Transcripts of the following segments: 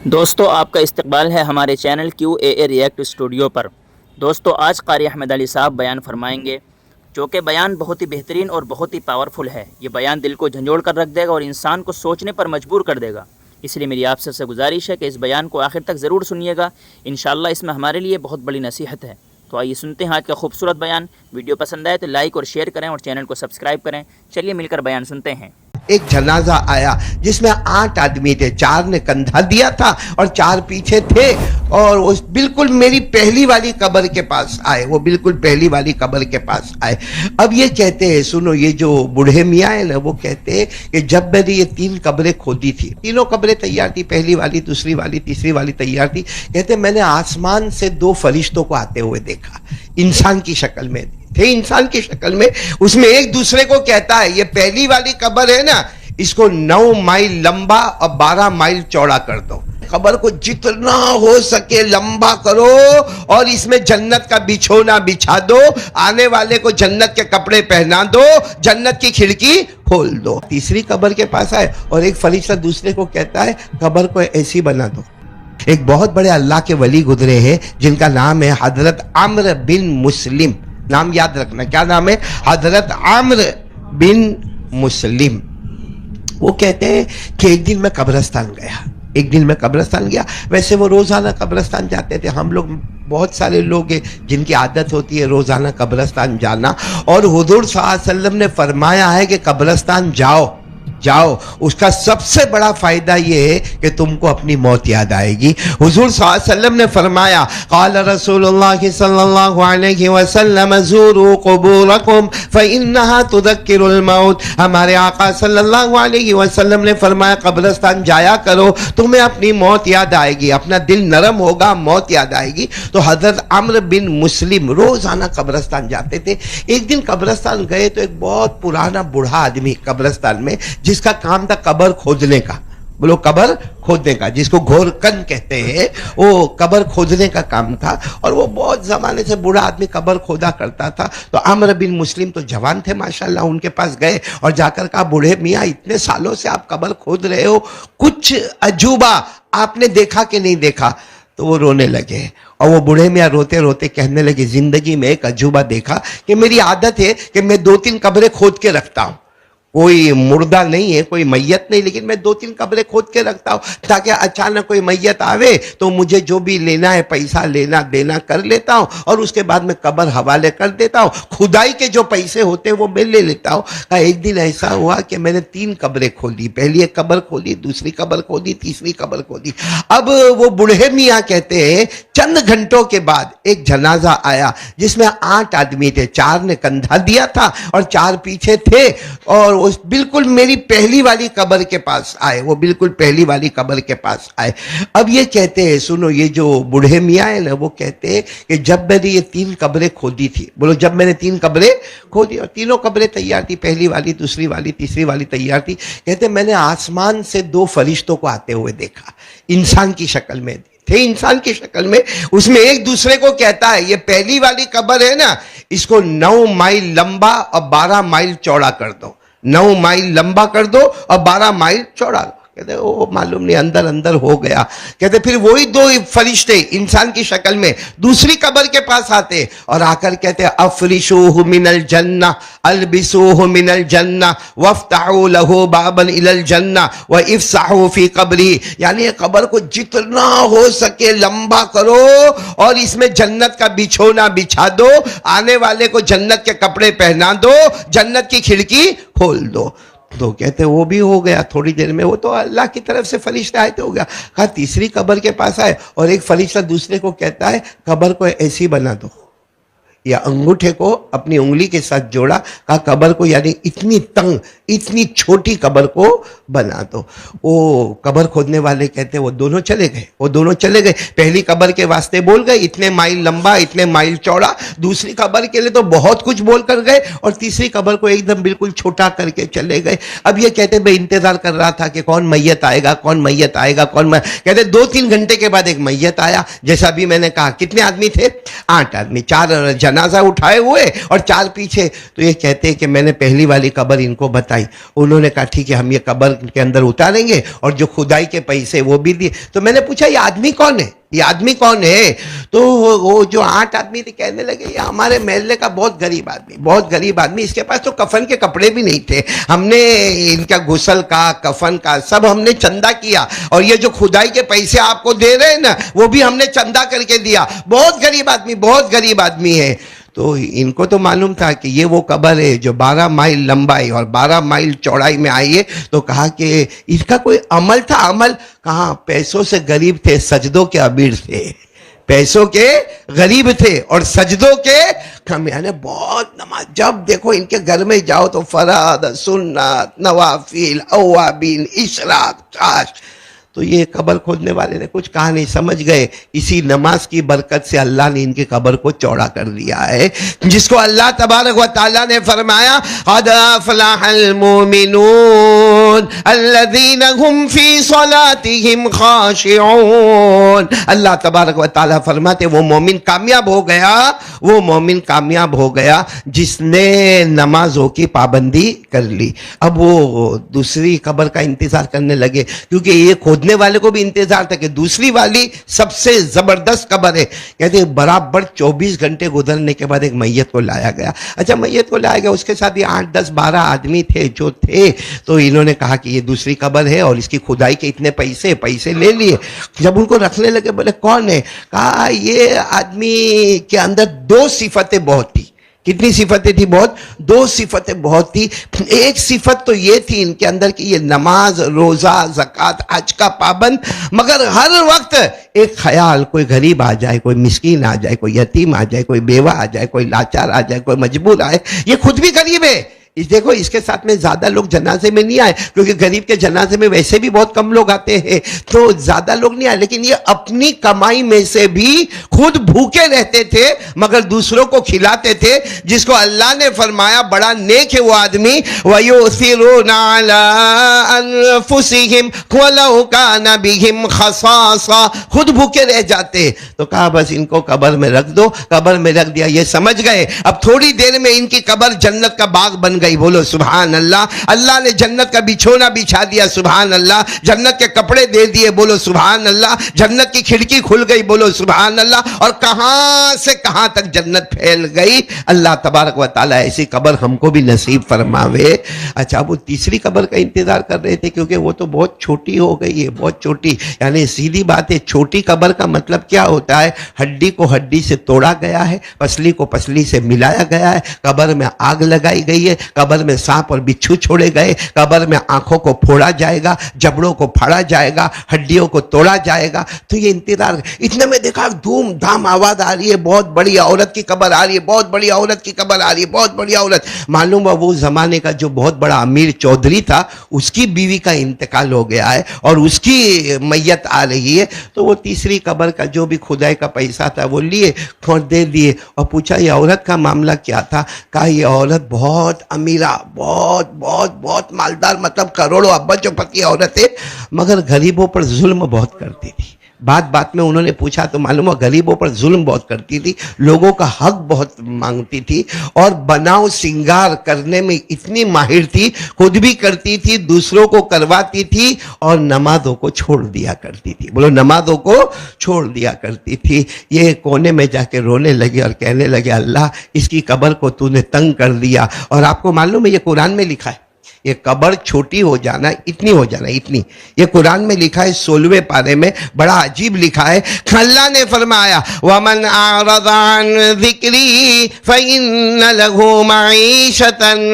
دوستو آپ کا استقبال ہے ہمارے چینل QAA ریئیکٹ اسٹوڈیو پر۔ دوستو آج قاری احمد علی صاحب بیان فرمائیں گے جو کہ بیان بہت ہی بہترین اور بہت ہی پاورفل ہے۔ یہ بیان دل کو جھنجھوڑ کر رکھ دے گا اور انسان کو سوچنے پر مجبور کر دے گا۔ اس لیے میری آپ سے گزارش ہے کہ اس بیان کو آخر تک ضرور سنیے گا، انشاءاللہ اس میں ہمارے لیے بہت بڑی نصیحت ہے۔ تو آئیے سنتے ہیں آج کا خوبصورت بیان۔ ویڈیو پسند آئے تو لائک اور شیئر کریں اور چینل کو سبسکرائب کریں۔ چلیے مل کر بیان سنتے ہیں۔ ایک جنازہ آیا جس میں 8 آدمی تھے، 4 نے کندھا دیا تھا اور 4 پیچھے تھے، اور وہ بالکل میری پہلی والی قبر کے پاس آئے، وہ بالکل پہلی والی قبر کے پاس آئے۔ اب یہ کہتے ہیں، سنو، یہ جو بوڑھے میاں ہیں نا، وہ کہتے ہیں کہ جب میں نے یہ 3 قبریں کھودی تھی، تینوں قبریں تیار تھی، پہلی والی، دوسری والی، تیسری والی تیار تھی، کہتے میں نے آسمان سے 2 فرشتوں کو آتے ہوئے دیکھا، انسان کی شکل میں تھے، انسان کی شکل میں۔ اس میں ایک دوسرے کو کہتا ہے، یہ پہلی والی قبر ہے نا، اس کو 9 مائل لمبا اور 12 مائل چوڑا کر دو، قبر کو جتنا ہو سکے لمبا کرو اور اس میں جنت کا بچھونا بچھا دو، آنے والے کو جنت کے کپڑے پہنا دو، جنت کی کھڑکی کھول دو۔ تیسری قبر کے پاس آئے اور ایک فرشتہ دوسرے کو کہتا ہے، قبر کو ایسی بنا دو۔ ایک بہت بڑے اللہ کے ولی گزرے ہیں جن کا نام ہے حضرت عمرو بن مسلم، نام یاد رکھنا، کیا نام ہے؟ حضرت عمرو بن مسلم۔ وہ کہتے ہیں کہ ایک دن میں قبرستان گیا، ویسے وہ روزانہ قبرستان جاتے تھے، ہم لوگ بہت سارے لوگ ہیں جن کی عادت ہوتی ہے روزانہ قبرستان جانا، اور حضور صلی اللہ علیہ وسلم نے فرمایا ہے کہ قبرستان جاؤ، اس کا سب سے بڑا فائدہ یہ ہے کہ تم کو اپنی موت یاد آئے گی۔ حضور صلی اللہ علیہ وسلم نے فرمایا، قال رسول اللہ صلی اللہ علیہ وسلم، زوروا قبورکم فإنہا تذکر الموت۔ ہمارے آقا صلی اللہ علیہ وسلم نے فرمایا، قبرستان جایا کرو، تمہیں اپنی موت یاد آئے گی، اپنا دل نرم ہوگا، موت یاد آئے گی۔ تو حضرت عمرو بن مسلم روزانہ قبرستان جاتے تھے۔ ایک دن قبرستان گئے تو ایک بہت پرانا بوڑھا آدمی قبرستان میں، جس کا کام تھا قبر کھودنے کا، بولو قبر کھودنے کا، جس کو گھور کن کہتے ہیں، وہ قبر کھودنے کا کام تھا، اور وہ بہت زمانے سے بوڑھا آدمی قبر کھودا کرتا تھا۔ تو عمرو بن مسلم تو جوان تھے ماشاءاللہ، ان کے پاس گئے اور جا کر کہا، بوڑھے میاں اتنے سالوں سے آپ قبر کھود رہے ہو، کچھ عجوبہ آپ نے دیکھا کہ نہیں دیکھا؟ تو وہ رونے لگے، اور وہ بوڑھے میاں روتے روتے کہنے لگے، زندگی میں ایک عجوبہ دیکھا کہ میری عادت ہے کہ میں 2-3 قبریں کھود کے رکھتا ہوں، کوئی مردہ نہیں ہے، کوئی میت نہیں، لیکن میں 2-3 قبریں کھود کے رکھتا ہوں تاکہ اچانک کوئی میت آوے تو مجھے جو بھی لینا ہے، پیسہ لینا دینا کر لیتا ہوں، اور اس کے بعد میں قبر حوالے کر دیتا ہوں، کھدائی کے جو پیسے ہوتے ہیں وہ میں لے لیتا ہوں۔ ایک دن ایسا ہوا کہ میں نے 3 قبریں کھودی، پہلی ایک قبر کھودی، دوسری قبر کھودی، تیسری قبر کھودی۔ اب وہ بوڑھے میاں کہتے ہیں، چند گھنٹوں کے بعد ایک جنازہ آیا جس میں 8 آدمی تھے، 4 نے کندھا دیا تھا اور 4 پیچھے تھے، اور بالکل میری پہلی والی قبر کے پاس آئے، وہ بالکل پہلی والی قبر کے پاس آئے۔ اب یہ کہتے ہیں، سنو، یہ جو بوڑھے میاں ہیں نا، وہ کہتے ہیں کہ جب میں نے یہ 3 قبریں کھودی تھی، بولو جب میں نے 3 قبریں کھودی، اور تینوں قبریں تیار تھی، پہلی والی، دوسری والی، تیسری والی تیار تھی، کہتے میں نے آسمان سے 2 فرشتوں کو آتے ہوئے دیکھا، انسان کی شکل میں تھے، انسان کی شکل میں۔ اس میں ایک دوسرے کو کہتا ہے، یہ پہلی والی قبر ہے نا، اس کو 9 مائل لمبا اور 12 مائل چوڑا کر دو، 9 مائل لمبا کر دو اور 12 مائل چوڑا۔ کہتے وہ معلوم نہیں، اندر ہو گیا۔ کہتے پھر وہی 2 فرشتے انسان کی شکل میں دوسری قبر کے پاس آتے اور آ کر کہتے، افرشوہ من الجنہ، البسوہ من الجنہ، وافتحوا لہ بابا الی الجنہ وافسحوا فی قبرہ، یعنی قبر کو جتنا ہو سکے لمبا کرو اور اس میں جنت کا بچھونا بچھا دو، آنے والے کو جنت کے کپڑے پہنا دو، جنت کی کھڑکی کھول دو۔ تو کہتے وہ بھی ہو گیا تھوڑی دیر میں، وہ تو اللہ کی طرف سے فرشتہ آئے تو ہو گیا۔ کہا تیسری قبر کے پاس آئے اور ایک فرشتہ دوسرے کو کہتا ہے، قبر کو ایسی بنا دو، یا انگوٹھے کو اپنی انگلی کے ساتھ جوڑا، کہا قبر کو یعنی اتنی تنگ، اتنی چھوٹی قبر کو بنا دو۔ وہ قبر کھودنے والے کہتے وہ دونوں چلے گئے، پہلی قبر کے واسطے بول گئے اتنے مائل لمبا، اتنے مائل چوڑا، دوسری قبر کے لیے تو بہت کچھ بول کر گئے، اور تیسری قبر کو ایک دم بالکل چھوٹا کر کے چلے گئے۔ اب یہ کہتے میں انتظار کر رہا تھا کہ کون میت آئے گا، کہتے 2-3 گھنٹے کے بعد ایک میت آیا، جیسا بھی میں نے کہا۔ کتنے آدمی تھے؟ 8 آدمی، 4 جنازے जनाजा उठाए हुए और 4 पीछे। तो ये कहते हैं कि मैंने पहली वाली कब्र इनको बताई, उन्होंने कहा ठीक है हम ये कब्र के अंदर उतारेंगे और जो खुदाई के पैसे वो भी दिए। तो मैंने पूछा ये आदमी कौन है, ये आदमी कौन है? तो वो जो 8 आदमी थे कहने लगे ये हमारे महल्ले का बहुत गरीब आदमी, बहुत गरीब आदमी, इसके पास तो कफन के कपड़े भी नहीं थे, हमने इनका गुस्ल का कफन का सब हमने चंदा किया और ये जो खुदाई के पैसे आपको दे रहे हैं ना वो भी हमने चंदा करके दिया, बहुत गरीब आदमी, बहुत गरीब आदमी है। तो इनको तो मालूम था कि ये वो कब्र है जो 12 माइल लंबाई और 12 माइल चौड़ाई में आई है। तो कहा कि इसका कोई अमल था, अमल कहाँ, पैसों से गरीब थे, सजदों के अमीर थे, पैसों के गरीब थे और सजदों के कम, यानी बहुत नमाज। जब देखो इनके घर में जाओ तो फराद, सुन्नत, नवाफिल, अवाबीन, इशराक, चाश। तो ये कब्र खोदने वाले ने कुछ कहा नहीं, समझ गए इसी नमाज की बरकत से अल्लाह ने इनकी कब्र को चौड़ा कर दिया है, जिसको अल्लाह तबारक व तआला ने फरमाया क़द अफ़लहल मुमिनून अल्लज़ीना हुम फ़ी सलातिहिम ख़ाशिऊन। अल्लाह तबारक व तआला फरमाते वो मोमिन कामयाब हो गया, वो मोमिन कामयाब हो गया जिसने नमाजों की पाबंदी कर ली। अब वो दूसरी कब्र का इंतजार करने लगे, क्योंकि ये खोदने वाले को भी इंतजार था कि दूसरी वाली सबसे जबरदस्त कब्र है। कहते बराबर 24 घंटे गुजरने के बाद एक मैयत को लाया गया। अच्छा मैयत को लाया गया, उसके साथ ये 8, 10, 12 आदमी थे जो थे। तो इन्होंने कहा कि ये दूसरी कब्र है और इसकी खुदाई के इतने पैसे ले लिए। जब उनको रखने लगे बोले कौन है? कहा ये आदमी के अंदर 2 सिफतें बहुत थी। कितनी सिफतें थी? बहुत, 2 सिफतें बहुत थी। एक सिफत तो ये थी इनके अंदर कि ये नमाज, रोजा, ज़कात, हज का पाबंद, मगर हर वक्त एक ख्याल कोई गरीब आ जाए, कोई मिस्कीन आ जाए, कोई यतीम आ जाए, कोई बेवा आ जाए, कोई लाचार आ जाए, कोई मजबूर आए, ये खुद भी गरीब है। इस देखो इसके साथ में ज्यादा लोग जनाजे में नहीं आए, क्योंकि गरीब के जनाजे में वैसे भी बहुत कम लोग आते हैं, तो ज्यादा लोग नहीं आए। लेकिन ये अपनी कमाई में से भी खुद भूखे रहते थे मगर दूसरों को खिलाते थे, जिसको अल्लाह ने फरमाया बड़ा नेक है वो आदमी। वयुसिरूना अला अनफुसिहिम वलौ काना बिहिम खसासा, खुद भूखे रह जाते। तो कहा बस इनको कब्र में रख दो, कब्र में रख दिया। ये समझ गए अब थोड़ी देर में इनकी कब्र जन्नत का बाग बन गई। बोलो सुभान अल्लाह। अल्लाह ने जन्नत का बिछोना बिछा दिया, सुभान अल्लाह। जन्नत के कपड़े दे दिए, बोलो सुभान अल्लाह। जन्नत की खिड़की खुल गई, बोलो सुभान अल्लाह। और कहां से कहां तक जन्नत फैल गई। अल्लाह तबारक व तआला ऐसी कब्र हमको भी नसीब फरमावे। अच्छा वो तीसरी कब्र का इंतजार कर रहे थे, क्योंकि वो तो बहुत छोटी हो गई है, बहुत छोटी। यानी सीधी बात है, छोटी कब्र का मतलब क्या होता है? हड्डी को हड्डी से तोड़ा गया है, पसली को पसली से मिलाया गया है, कब्र में आग लगाई गई है, कब्र में सांप और बिच्छू छोड़े गए, कब्र में आंखों को फोड़ा जाएगा, जबड़ों को फाड़ा जाएगा, हड्डियों को तोड़ा जाएगा। तो ये इंतजार, इतने में देखा धूम धाम आवाज आ रही है, बहुत बड़ी औरत की कब्र आ रही है, बहुत बड़ी औरत की कब्र आ रही है, बहुत बड़ी औरत। मालूम हुआ वो जमाने का जो बहुत बड़ा अमीर चौधरी था, उसकी बीवी का इंतकाल हो गया है और उसकी मैयत आ रही है। तो वो तीसरी कब्र का जो भी खुदाई का पैसा था वो लिए और दे दिए और पूछा ये औरत का मामला क्या था? कहा ये औरत बहुत अमीरा, बहुत बहुत बहुत मालदार, मतलब करोड़ों अब्बा-चौपती औरत है, मगर गरीबों पर जुल्म बहुत करती थी। बात बात में उन्होंने पूछा तो मालूम हुआ गरीबों पर जुल्म बहुत करती थी, लोगों का हक बहुत मांगती थी और बनाव सिंगार करने में इतनी माहिर थी, खुद भी करती थी, दूसरों को करवाती थी और नमाजों को छोड़ दिया करती थी। बोलो नमाजों को छोड़ दिया करती थी। ये कोने में जाके रोने लगे और कहने लगे अल्लाह इसकी कब्र को तूने तंग कर दिया। और आपको मालूम है ये कुरान में लिखा है, ये कब्र छोटी हो जाना, इतनी हो जाना, इतनी, ये कुरान में लिखा है 16वें पारे में, बड़ा अजीब लिखा है। अल्लाह ने फरमाया वमन आरद अन ज़िक्री फइन्न लहू मईशतन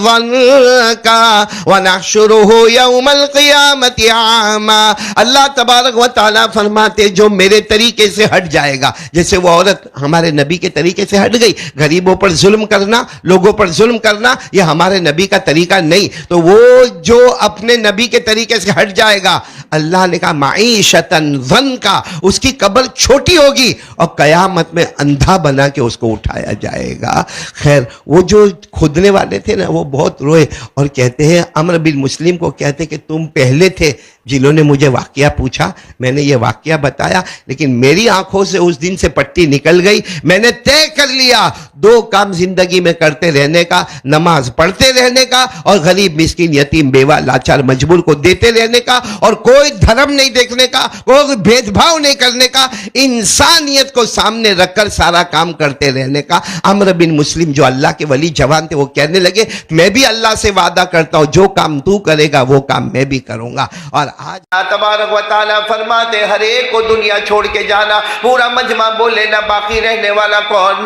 ज़न्का वनहशुरुहु यौमल क़ियामति आमा। अल्लाह तबारक व तआला फरमाते जो मेरे तरीके से हट जाएगा, जैसे वो औरत हमारे नबी के तरीके से हट गई, गरीबों पर जुल्म करना, लोगों पर जुल्म करना, ये हमारे नबी का तरीका नहीं। तो वो जो अपने नबी के तरीके से हट जाएगा, अल्लाह ने कहा माईशतन ज़न्का, उसकी कब्र छोटी होगी और कयामत में अंधा बना के उसको उठाया जाएगा। खैर वो जो खुदने वाले थे ना वो बहुत रोए और कहते हैं, अम्र बिन मुस्लिम को कहते कि तुम पहले थे जिन्होंने मुझे वाकया पूछा, मैंने ये वाकया बताया, लेकिन मेरी आंखों से उस दिन से पट्टी निकल गई। मैंने तय कर लिया 2 काम जिंदगी में करते रहने का, नमाज पढ़ते रहने का और गरीब मिस्किन यतीम बेवा लाचार मजबूर को देते रहने का, और कोई धर्म नहीं देखने का, कोई भेदभाव नहीं करने का, इंसानियत को सामने रखकर सारा काम करते रहने का। अम्र बिन मुस्लिम जो अल्लाह के वली जवान थे, वो कहने लगे मैं भी अल्लाह से वादा करता हूं जो काम तू करेगा वो काम मैं भी करूंगा। और आज तबारक व तआला फरमाते हर एक को दुनिया छोड़ के जाना, पूरा मजमा बोले ना बाकी रहने वाला कौन?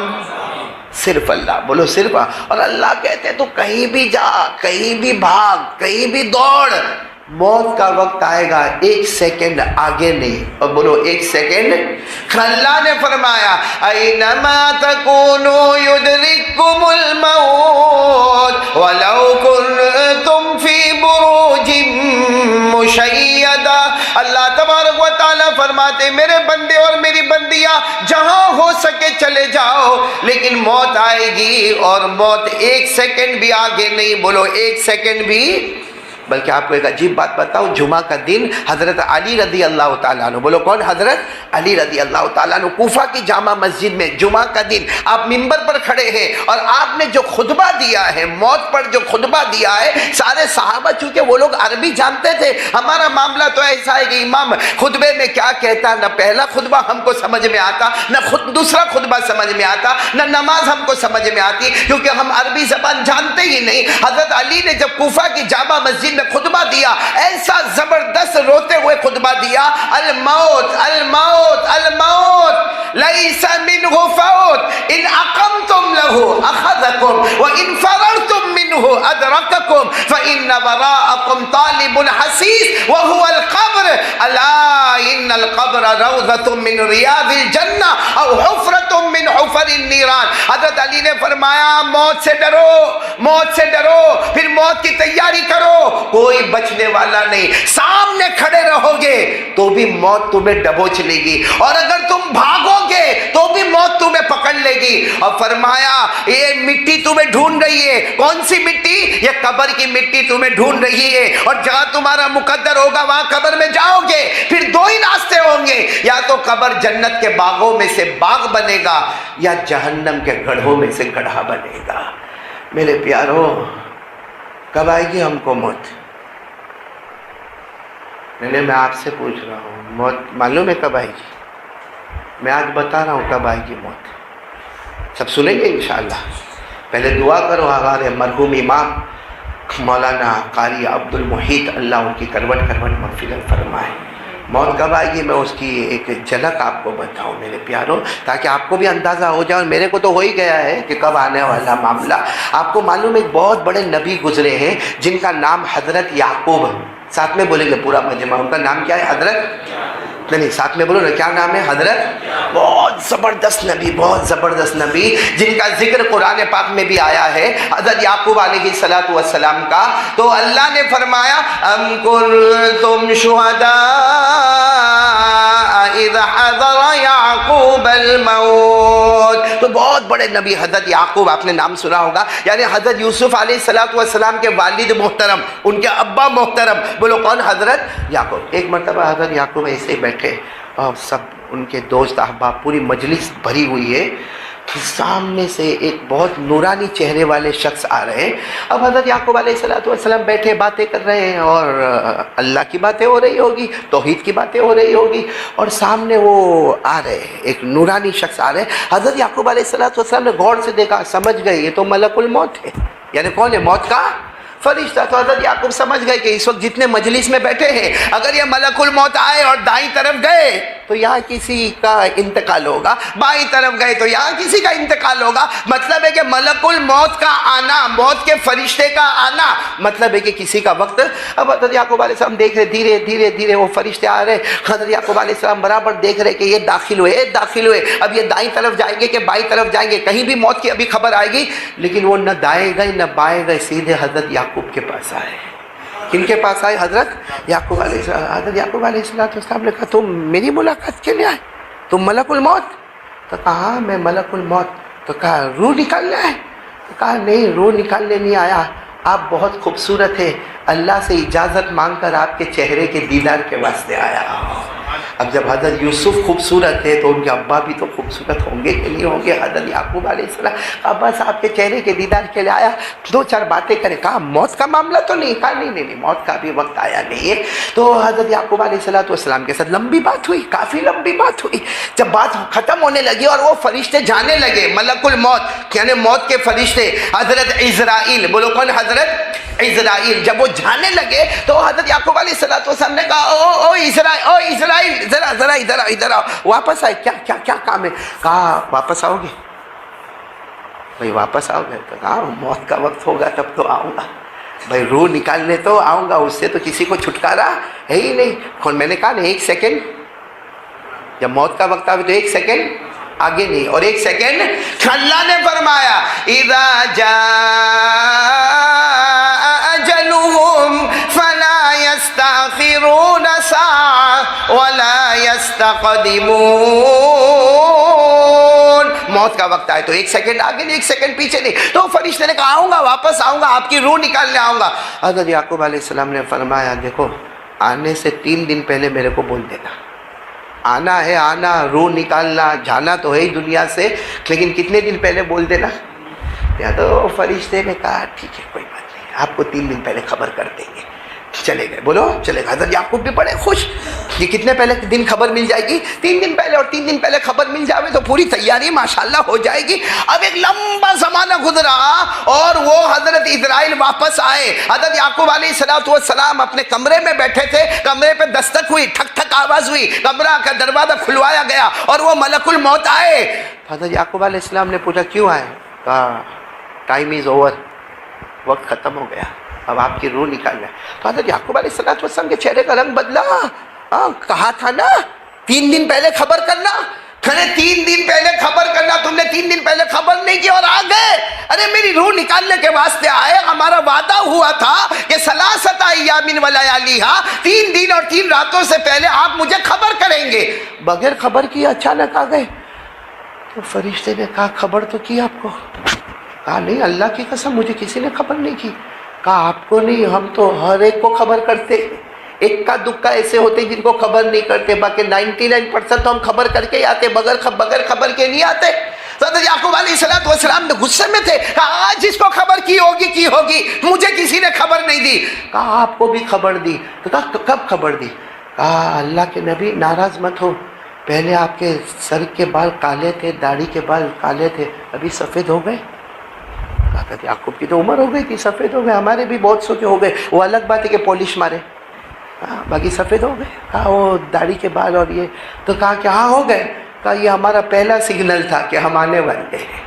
सिर्फ अल्लाह। बोलो सिर्फ। और अल्लाह कहते हैं तो कहीं भी जा, कहीं भी भाग, कहीं भी दौड़, मौत का वक्त आएगा, 1 सेकंड आगे नहीं। और बोलो 1 सेकंड। अल्लाह ने फरमाया ऐनमा तकूनु युदरिकुमुल मौत वलौ कुंतुम फी बुरूजिम मुशय्यदा। अल्लाह तबारक व तआला फरमाते मेरे बंदे और मेरी बंदियां जहां हो सके चले जाओ, लेकिन मौत आएगी और मौत 1 सेकंड भी आगे नहीं। बोलो 1 सेकंड भी। बल्कि आपको एक अजीब बात बताऊं, जुमा का दिन हजरत अली रदी अल्लाह ताला अन्हु, बोलो कौन? हजरत अली रदी अल्लाह ताला अन्हु, कूफा की जामा मस्जिद में जुमा का दिन आप मिंबर पर खड़े हैं और आपने जो खुतबा दिया है, मौत पर जो खुतबा दिया है, सारे सहाबा चूंकि वो लोग अरबी जानते थे, हमारा मामला तो ऐसा है कि इमाम खुतबे में क्या कहता, न पहला खुतबा हमको समझ में आता, न दूसरा खुतबा समझ में आता, न नमाज हमको समझ में आती, क्योंकि हम अरबी जबान जानते ही नहीं। हजरत अली ने जब कूफा की जामा मस्जिद में खुतबा दिया, ऐसा जबरदस्त रोते हुए खुतबा दिया, अल मौत अल मौत अल मौत लैसा मिनहु फौत इन अक़मतुम लहु अख़ज़कुम व इन फररतुम मिनहु अदरककुम फ़इन वराअकुम तालिबुन हसीस व हुवा अल क़ब्र अला इन्नल क़ब्र रौज़तुम मिन रियादिल जन्नह औ हुफ़रतुम मिन हुफ़रिन नीरान। हज़रत अली ने फरमाया मौत से डरो, मौत से डरो, फिर मौत की तैयारी करो, कोई बचने वाला नहीं। सामने खड़े रहोगे तो भी मौत तुम्हें दबोच लेगी, और अगर तुम भागोगे तो भी मौत तुम्हें पकड़ लेगी। और फरमाया ये मिट्टी तुम्हें ढूंढ रही है। कौन सी मिट्टी? ये कब्र की मिट्टी तुम्हें ढूंढ रही है, और जहां तुम्हारा मुकद्दर होगा वहां कब्र में जाओगे। फिर 2 ही रास्ते होंगे, या तो कब्र जन्नत के बागों में से बाग बनेगा, या जहन्नम के गड्ढों में से गड्ढा बनेगा। मेरे प्यारों, कब आएगी हमको मौत? मैं आपसे पूछ रहा हूँ, मौत मालूम है कब आएगी? मैं आज बता रहा हूँ कब आएगी मौत। सब सुनेंगे इंशाअल्लाह। पहले दुआ करो हमारे मरहूम इमाम मौलाना कारी अब्दुल मुहीत, अल्लाह उनकी करवट करवट मग़फ़िरत फरमाए। मौत कब आएगी मैं उसकी एक झलक आपको बताऊं मेरे प्यारों, ताकि आपको भी अंदाज़ा हो जाए। और मेरे को तो हो ही गया है कि कब आने वाला मामला। आपको मालूम एक बहुत बड़े नबी गुजरे हैं जिनका नाम हज़रत याकूब, साथ में बोलेंगे पूरा मजमा, उनका नाम क्या है? हज़रत नहीं, साथ में बोलो ना, क्या नाम है? हज़रत। बहुत ज़बरदस्त नबी, बहुत ज़बरदस्त नबी जिनका जिक्र कुरान पाक में भी आया है, हज़रत याकूब अलैहिस्सलातु वस्सलाम का। तो अल्लाह ने फरमाया अम कुंतुम शुहदा इज़ हज़रा याकूबल मौत। तो बहुत बड़े नबी हज़रत याकूब, आपने नाम सुना होगा, यानी हज़रत यूसुफ अलैहिस्सलातु वस्सलाम के वालिद मोहतरम, उनके अब्बा मोहतरम। बोलो कौन? हज़रत याकूब। एक मरतबा हज़रत याकूब ऐसे ही बैठे और सब उनके दोस्त अहबाब, पूरी मजलिस भरी हुई है, सामने से एक बहुत नूरानी चेहरे वाले शख्स आ रहे हैं। अब हज़रत याकूब अलैहिस्सलाम बैठे बातें कर रहे हैं, और अल्लाह की बातें हो रही होगी, तौहीद की बातें हो रही होगी, और सामने वो आ रहे हैं, एक नूरानी शख्स आ रहे हैं। हज़रत याकूब अलैहिस्सलाम ने गौर से देखा, समझ गए ये तो मलकुल मौत है। यानी कौन है? मौत का फरिश्ता। तो हज़रत याकूब समझ गए कि इस वक्त जितने मजलिस में बैठे हैं, अगर ये मलकुल मौत आए और दाईं तरफ गए तो यहाँ किसी का इंतकाल होगा, बाईं तरफ गए तो यहाँ किसी का इंतकाल होगा। मतलब है कि मलकुल मौत का आना, मौत के फरिश्ते का आना, मतलब है कि किसी का वक्त। अब हज़रत याकूब अलैहिस्सलाम देख रहे, धीरे धीरे धीरे वो फरिश्ते आ रहे। हज़रत याकूब अलैहिस्सलाम बराबर देख रहे कि ये दाखिल हुए, दाखिल हुए। अब ये दाईं तरफ जाएंगे कि बाईं तरफ जाएंगे, कहीं भी मौत की अभी खबर आएगी। लेकिन वो न दाएँ गए न बाएँ गए, सीधे हज़रत याकूब के पास आए। किनके पास आए? हज़रत याकूब अलैहिस्सलाम। हज़रत याकूब अलैहिस्सलाम ने कहा तुम मेरी मुलाकात के लिए आए? तुम मलकुल मौत? तो कहा मैं मलकुल मौत। तो कहा रूह निकालना है? तो कहा नहीं, रूह निकालने नहीं आया, آپ بہت خوبصورت ہیں، اللہ سے اجازت مانگ کر آپ کے چہرے کے دیدار کے واسطے آیا۔ اب جب حضرت یوسف خوبصورت ہے تو ان کے ابا بھی تو خوبصورت ہوں گے کہ نہیں ہوں گے؟ حضرت یعقوب علیہ السلام ابا صاحب کے چہرے کے دیدار کے لیے آیا، دو چار باتیں کرے، کہا موت کا معاملہ تو نہیں؟ کہا نہیں، موت کا بھی وقت آیا نہیں ہے۔ تو حضرت یعقوب علیہ السلام کے ساتھ لمبی بات ہوئی، کافی لمبی بات ہوئی۔ جب بات ختم ہونے لگی اور وہ فرشتے جانے لگے، ملک الموت یعنی موت کے فرشتے، حضرت عزرائیل، بولو کون؟ حضرت عزرائیل جب وہ جانے لگے تو حضرت یعقوب علیہ السلام نے کہا او عزرائیل ذرا ادھر آؤ، واپس آئے، کیا کام ہے؟ کہا واپس آؤ گے؟ بھائی واپس آؤ گے؟ تو کہا موت کا وقت ہوگا تب تو آؤں گا، بھائی روح نکالنے تو آؤں گا، اس سے تو کسی کو چھٹکارا ہے ہی نہیں۔ میں نے کہا نا 1 سیکنڈ، جب موت کا وقت آئے تو 1 سیکنڈ آگے نہیں، اور 1 سیکنڈ اللہ نے فرمایا اذا جاء اجلهم فلا يستأخرون ساعة ولا يستقدمون۔ موت کا وقت آئے تو 1 سیکنڈ آگے نہیں، 1 سیکنڈ پیچھے نہیں۔ تو فرشتے نے کہا آؤں گا، واپس آؤں گا، آپ کی روح نکالنے آؤں گا۔ حضرت یعقوب علیہ السلام نے فرمایا دیکھو آنے سے 3 دن پہلے میرے کو بول دینا، آنا ہے آنا، روح نکالنا، جانا تو ہے ہی دنیا سے، لیکن کتنے دن پہلے بول دینا؟ یا تو فرشتے نے کہا ٹھیک ہے کوئی بات نہیں، آپ کو 3 دن پہلے خبر کر دیں گے۔ چلے گئے، بولو چلے گئے۔ حضرت یعقوب بھی بڑے خوش، یہ کتنے پہلے دن خبر مل جائے گی؟ 3 دن پہلے، اور 3 دن پہلے خبر مل جاوے تو پوری تیاری ماشاءاللہ ہو جائے گی۔ اب ایک لمبا زمانہ گزرا اور وہ حضرت اسرائیل واپس آئے۔ حضرت یعقوب علیہ السلام اپنے کمرے میں بیٹھے تھے، کمرے پہ دستک ہوئی، ٹھک ٹھک آواز ہوئی، کمرہ کا دروازہ کھلوایا گیا اور وہ ملک الموت آئے۔ حضرت یعقوب علیہ السلام نے پوچھا کیوں آئے؟ کہا ٹائم از اوور، وقت ختم ہو گیا، اب آپ کی روح نکال جائے۔ تو حضرت یعقوب علیہ السلام کے چہرے کا رنگ بدلا۔ کہا تھا نا 3 دن پہلے خبر کرنا، کھڑے 3 دن پہلے خبر کرنا، تم نے 3 دن پہلے خبر نہیں کی اور آ گئے۔ ارے میری روح نکالنے کے واسطے آئے، ہمارا وعدہ ہوا تھا کہ 3 ایام و لیالیہا، 3 دن اور 3 راتوں سے پہلے آپ مجھے خبر کریں گے، بغیر خبر کیے اچانک آ گئے۔ تو فرشتے نے کہا خبر تو کی آپ کو؟ کہا نہیں اللہ کی قسم مجھے کسی نے خبر نہیں کی۔ کہا آپ کو نہیں، ہم تو ہر ایک کو خبر کرتے، ایک کا دکا ایسے ہوتے جن کو خبر نہیں کرتے، باقی 99% تو ہم خبر کر کے ہی آتے، بغیر خبر کے نہیں آتے۔ تو حضرت یعقوب علیہ السلام نے غصے میں تھے، کہا آج جس کو خبر کی ہوگی، مجھے کسی نے خبر نہیں دی۔ کہا آپ کو بھی خبر دی۔ تو کہا کب خبر دی؟ کہا اللہ کے نبی ناراض مت ہو، پہلے آپ کے سر کے بال کالے تھے، داڑھی کے بال کالے تھے، ابھی سفید ہو گئے۔ کہا یعقوب کی تو عمر ہو گئی تھی، سفید ہو گئے، ہمارے بھی بہت سو کے ہو گئے، وہ الگ بات ہے کہ پالش مارے، باقی سفید ہو گئے۔ کہا وہ داڑھی کے بال اور یہ، تو کہا کہ ہاں ہو گئے۔ کہا یہ ہمارا پہلا سگنل تھا کہ ہم آنے والے ہیں،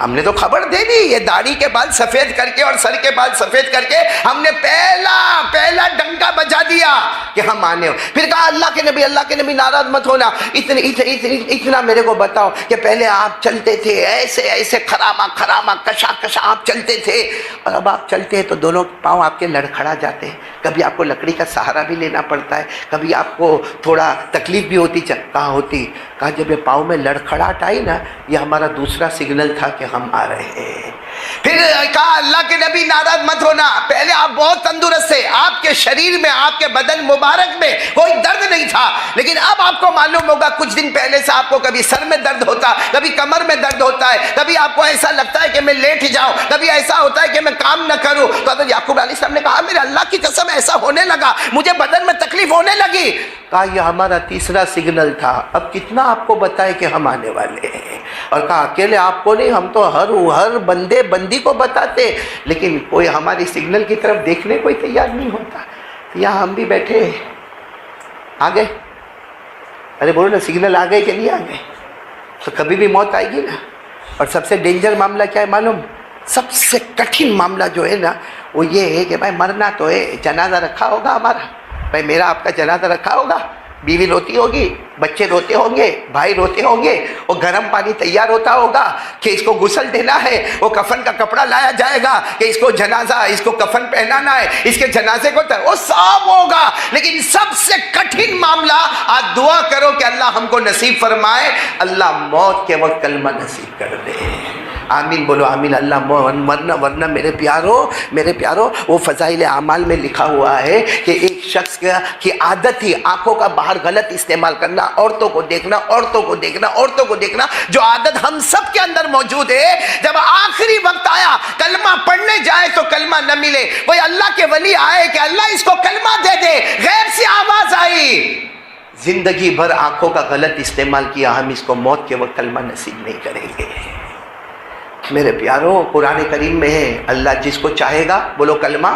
ہم نے تو خبر دے دی، یہ داڑھی کے بال سفید کر کے اور سر کے بال سفید کر کے ہم نے پہلا ڈنکا بجا دیا کہ ہم آنے ہو۔ پھر کہا اللہ کے نبی ناراض مت ہونا، اتنا میرے کو بتاؤ کہ پہلے آپ چلتے تھے ایسے خراما کشا آپ چلتے تھے، اور اب آپ چلتے ہیں تو دونوں پاؤں آپ کے لڑکھڑا جاتے ہیں، کبھی آپ کو لکڑی کا سہارا بھی لینا پڑتا ہے، کبھی آپ کو تھوڑا تکلیف بھی ہوتی۔ کہاں ہوتی؟ کہا جب یہ پاؤں میں لڑکھڑاہٹ آئی نا، یہ ہمارا دوسرا سگنل تھا کہ ہم آ رہے ہیں۔ پھر کہا اللہ کے نبی ناراض مت ہونا، پہلے آپ بہت تندرست تھے، آپ کے شریر میں، آپ کے بدن مبارک میں کوئی درد نہیں تھا، لیکن اب آپ کو معلوم ہوگا کچھ دن پہلے سے آپ کو کبھی سر میں درد ہوتا، کبھی کمر میں درد ہوتا ہے، کبھی آپ کو ایسا لگتا ہے کہ میں لیٹ جاؤں، کبھی ایسا ہوتا ہے کہ میں کام نہ کروں۔ تو حضرت یعقوب علیہ السلام نے کہا میرے اللہ کی قسم ایسا ہونے لگا، مجھے بدن میں تکلیف ہونے لگی۔ کہا یہ ہمارا تیسرا سگنل تھا، اب کتنا آپ کو بتائے کہ ہم آنے والے ہیں۔ اور کہا اکیلے آپ کو نہیں، ہم تو ہر بندے بندی کو بتاتے، لیکن کوئی ہماری سگنل کی طرف دیکھنے کوئی تیار نہیں ہوتا۔ یہاں ہم بھی بیٹھے آ گئے، ارے بولو نا سگنل آ گئے کہ نہیں آ گئے؟ تو کبھی بھی موت آئے گی نا۔ اور سب سے ڈینجر معاملہ کیا ہے معلوم؟ سب سے کٹھن معاملہ جو ہے نا وہ یہ ہے کہ بھائی مرنا تو ہے، جنازہ رکھا ہوگا ہمارا، بھائی میرا آپ کا جنازہ رکھا ہوگا، بیوی روتی ہوگی، بچے روتے ہوں گے، بھائی روتے ہوں گے، وہ گرم پانی تیار ہوتا ہوگا کہ اس کو غسل دینا ہے، وہ کفن کا کپڑا لایا جائے گا کہ اس کو جنازہ، اس کو کفن پہنانا ہے، اس کے جنازے کو وہ سب ہوگا۔ لیکن سب سے کٹھن معاملہ، آج دعا کرو کہ اللہ ہم کو نصیب فرمائے، اللہ موت کے وقت کلمہ نصیب کر دے، آمین بولو آمین اللہ. ورنہ میرے پیارو وہ فضائل اعمال میں لکھا ہوا ہے کہ ایک شخص کی عادت تھی آنکھوں کا باہر غلط استعمال کرنا, عورتوں کو دیکھنا, جو عادت ہم سب کے اندر موجود ہے. جب آخری وقت آیا کلمہ پڑھنے جائے تو کلمہ نہ ملے, کوئی اللہ کے ولی آئے کہ اللہ اس کو کلمہ دے دے, غیب سے آواز آئی, زندگی بھر آنکھوں کا غلط استعمال کیا, ہم اس کو موت کے وقت کلمہ نصیب نہیں کریں گے. میرے پیارو قرآن کریم میں ہے اللہ جس کو چاہے گا بولو کلمہ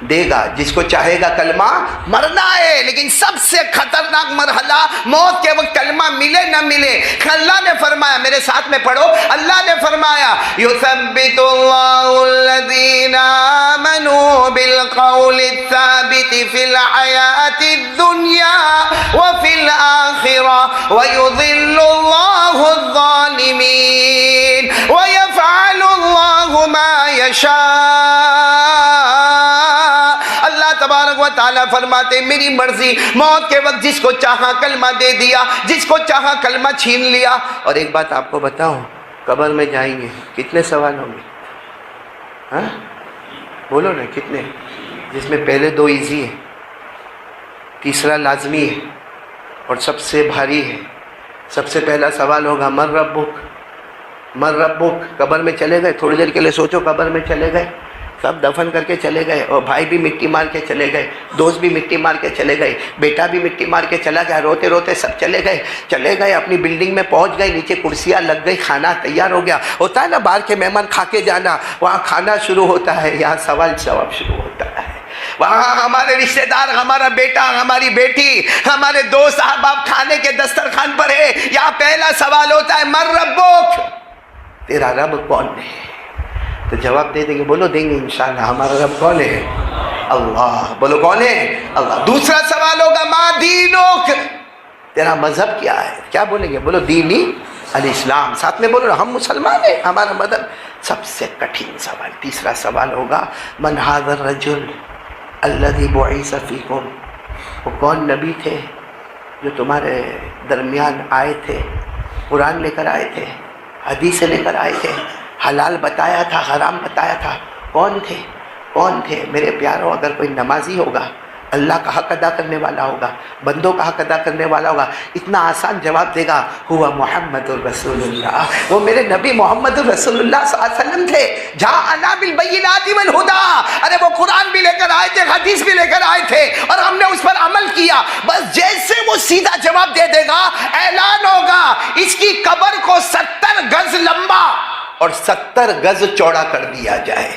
دے گا, جس کو چاہے گا کلمہ مرنا ہے. لیکن سب سے خطرناک مرحلہ موت کے وقت کلمہ ملے نہ ملے. اللہ نے فرمایا, میرے ساتھ میں پڑھو, اللہ نے فرمایا یثبت اللہ الذین آمنوا بالقول الثابت فی الحیاۃ الدنیا وفی الآخرہ ویضل اللہ الظالمین ویفعل اللہ ما یشاء. اللہ تبارک و تعالیٰ فرماتے میری مرضی, موت کے وقت جس کو چاہا کلمہ دے دیا, جس کو چاہا کلمہ چھین لیا. اور ایک بات آپ کو بتاؤں, قبر میں جائیں گے کتنے سوال ہوں گے؟ ہاں بولو نا کتنے؟ جس میں پہلے 2 ایزی ہیں, تیسرا لازمی ہے اور سب سے بھاری ہے. سب سے پہلا سوال ہوگا من ربک. قبر میں چلے گئے, تھوڑی دیر کے لیے سوچو, قبر میں چلے گئے, سب دفن کر کے چلے گئے, اور بھائی بھی مٹی مار کے چلے گئے, دوست بھی مٹی مار کے چلے گئے, بیٹا بھی مٹی مار کے چلا گیا, روتے روتے سب چلے گئے, اپنی بلڈنگ میں پہنچ گئے, نیچے کرسیاں لگ گئی, کھانا تیار ہو گیا. ہوتا ہے نا باہر کے مہمان کھا کے جانا, وہاں کھانا شروع ہوتا ہے, یہاں سوال جواب شروع ہوتا ہے. وہاں ہمارے رشتہ دار, ہمارا بیٹا, ہماری بیٹی, ہمارے دوست احباب کھانے کے دسترخوان پر ہے. یہاں پہلا سوال ہوتا ہے من ربک, تیرا رب کون ہے؟ تو جواب دے دیں گے, بولو دیں گے انشاءاللہ, ہمارا رب کون ہے؟ اللہ. بولو کون ہے؟ اللہ. دوسرا سوال ہوگا ما دینک, تیرا مذہب کیا ہے؟ کیا بولیں گے؟ بولو دینی الاسلام. ساتھ میں بولو ہم مسلمان ہیں, ہمارا مذہب. سب سے کٹھن سوال تیسرا سوال ہوگا من ھذا الرجل الذی بعث فیکم, وہ کون نبی تھے جو تمہارے درمیان آئے تھے, قرآن لے کر آئے تھے, حدیث لے کر آئے تھے, حلال بتایا تھا, حرام بتایا تھا, کون تھے؟ میرے پیاروں, اگر کوئی نمازی ہوگا, اللہ کا حق ادا کرنے والا ہوگا, بندوں کا حق ادا کرنے والا ہوگا, اتنا آسان جواب دے گا ہوا محمد الرسول اللہ, وہ میرے نبی محمد الرسول اللہ صلی اللہ علیہ وسلم تھے. جاءنا بالبینات والہدی, ارے وہ قرآن بھی لے کر آئے تھے, حدیث بھی لے کر آئے تھے, اور ہم نے اس پر عمل کیا. بس جیسے وہ سیدھا جواب دے دے گا, اعلان ہوگا اس کی قبر کو 70 گز لمبا اور 70 گز چوڑا کر دیا جائے.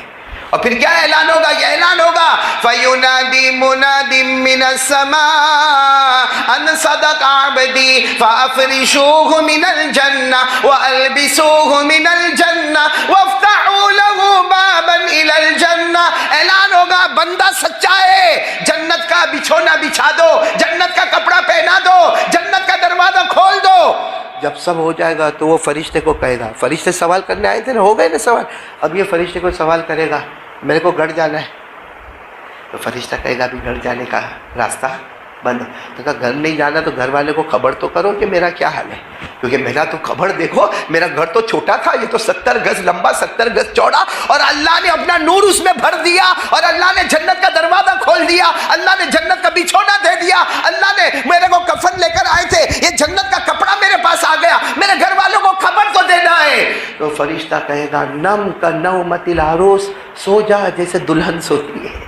اور پھر کیا اعلان ہوگا؟ یہ اعلان ہوگا فَيُنَادِي مُنَادٍ مِّنَ السَّمَاءِ أَنْ صَدَقَ عَبْدِي فَأَفْرِشُوهُ مِنَ الْجَنَّةِ وَأَلْبِسُوهُ مِنَ الْجَنَّةِ وَافْتَحُوا لَهُ بَابًا إِلَى الْجَنَّةِ. اعلان ہوگا بندہ سچا ہے, جنت کا بچھونا بچھا دو, جنت کا کپڑا پہنا دو, جنت کا دروازہ کھول دو. جب سب ہو جائے گا تو وہ فرشتے کو کہے گا, فرشتے سوال کرنے آئے تھے نا, ہو گئے نا سوال, اب یہ فرشتے کو سوال کرے گا میرے کو گھر جانا ہے, تو فرشتہ کہے گا بھی گھر جانے کا راستہ بند. تو کہا گھر نہیں جانا تو گھر والے کو خبر تو کرو کہ میرا کیا حال ہے, کیونکہ میرا تو خبر دیکھو, میرا گھر تو چھوٹا تھا, یہ تو 70 گز لمبا 70 گز چوڑا, اور اللہ نے اپنا نور اس میں بھر دیا, اور اللہ نے جنت کا دروازہ کھول دیا, اللہ نے جنت کا بچھونا دے دیا, اللہ نے میرے کو کفن لے کر آئے تھے, یہ جنت کا کپڑا میرے پاس آ گیا, میرے گھر والوں کو خبر تو دینا ہے. تو فرشتہ کہے گا نم کا نومت العروس, سو جا جیسے دلہن سوتی ہے,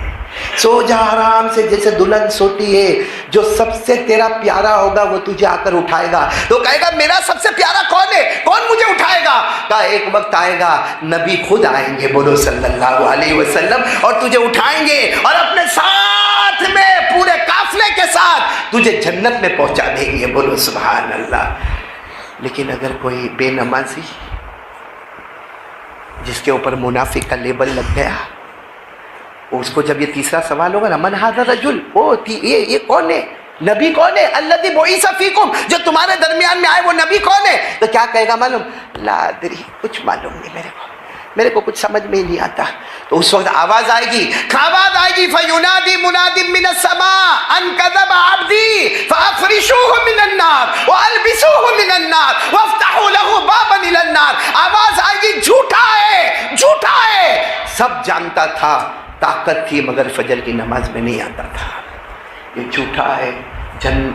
سو جا آرام سے جیسے دلہن سوتی ہے. جو سب سے تیرا پیارا ہوگا وہ تجھے آ کر اٹھائے گا. تو کہے گا میرا سب سے پیارا کون ہے, کون مجھے اٹھائے گا؟ کہا ایک وقت آئے گا نبی خود آئیں گے, بولو صلی اللہ علیہ وسلم, اور تجھے اٹھائیں گے اور اپنے ساتھ میں پورے قافلے کے ساتھ تجھے جنت میں پہنچا دیں گے, بولو سبحان اللہ. لیکن اگر کوئی بے نمازی جس کے اوپر منافق کا لیبل لگ گیا, اس کو جب یہ تیسرا سوال ہوگا نا من ھذا الرجل, یہ کون ہے, نبی کون ہے, الذی بعث فیکم, جو تمہارے درمیان میں آئے وہ نبی کون ہے؟ تو کیا کہے گا معلوم, لا ادری, کچھ معلوم نہیں میرے کو کچھ سمجھ میں ہی نہیں آتا. تو اس وقت آواز آئے گی فَيُنَادِي مُنَادٍ مِّنَ السَّمَاءِ أَنْ كَذَبَ عَبْدِي فَأَفْرِشُوهُ مِنَ النَّارِ وَأَلْبِسُوهُ مِنَ النَّارِ وَافْتَحُوا لَهُ بَابًا إِلَى النَّارِ. آواز آئے گی झूठा है, झूठा है। सब जानता था, ताकत थी, मगर फजर की नमाज में नहीं आता था। ये झूठा है।